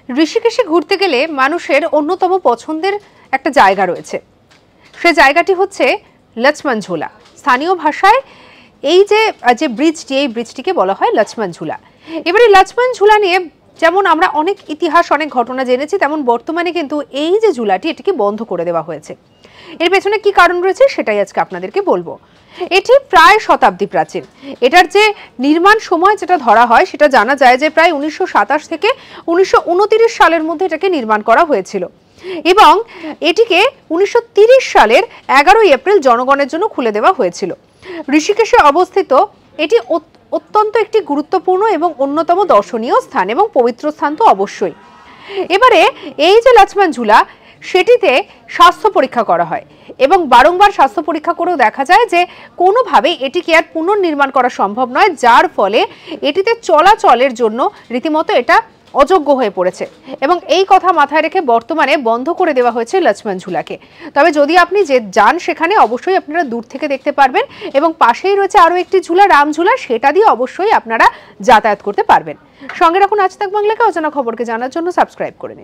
ঋষিকেশে ঘুরতে গেলে মানুষের অন্যতম পছন্দের একটা জায়গা রয়েছে। সে জায়গাটি হচ্ছে লক্ষ্মণ ঝুলা। স্থানীয় ভাষায় এই যে ব্রিজটি, এই ব্রিজটিকে বলা হয় লক্ষ্মণ ঝুলা। এবারে লক্ষ্মণ ঝুলা নিয়ে যেমন আমরা অনেক ইতিহাস, অনেক ঘটনা জেনেছি, তেমন বর্তমানে কিন্তু এই যে ঝুলাটি, এটিকে বন্ধ করে দেওয়া হয়েছে। এর পেছনে কি কারণ রয়েছে সেটাই আজকে আপনাদেরকে বলবো। এটি প্রায় শতাব্দী প্রাচীন। এটার যে নির্মাণ সময় যেটা ধরা হয় সেটা জানা যায় যে প্রায় 1927 থেকে 1929 সালের মধ্যে এটাকে নির্মাণ করা হয়েছিল এবং এটিকে 1930 সালের 11 এপ্রিল জনগণের জন্য খুলে দেওয়া হয়েছিল। ঋষিকেশে অবস্থিত এটি অত্যন্ত একটি গুরুত্বপূর্ণ এবং অন্যতম দর্শনীয় স্থান এবং পবিত্র স্থান তো অবশ্যই। এবারে এই যে লক্ষ্মণ ঝুলা, সেটিতে স্বাস্থ্য পরীক্ষা করা হয় এবং বারংবার স্বাস্থ্য পরীক্ষা করেও দেখা যায় যে কোনোভাবে এটিকে আর পুনর্নির্মাণ করা সম্ভব নয়, যার ফলে এটিতে চলাচলের জন্য রীতিমতো এটা অযোগ্য হয়ে পড়েছে এবং এই কথা মাথায় রেখে বর্তমানে বন্ধ করে দেওয়া হয়েছে লক্ষ্মণ ঝুলাকে। তবে যদি আপনি যান সেখানে অবশ্যই আপনারা দূর থেকে দেখতে পারবেন এবং পাশেই রয়েছে আরও একটি ঝুলা, রাম ঝুলা, সেটা দিয়ে অবশ্যই আপনারা যাতায়াত করতে পারবেন। সঙ্গে রাখুন আজ তাক বাংলাকে। অজানা খবরকে জানার জন্য সাবস্ক্রাইব করে নিন।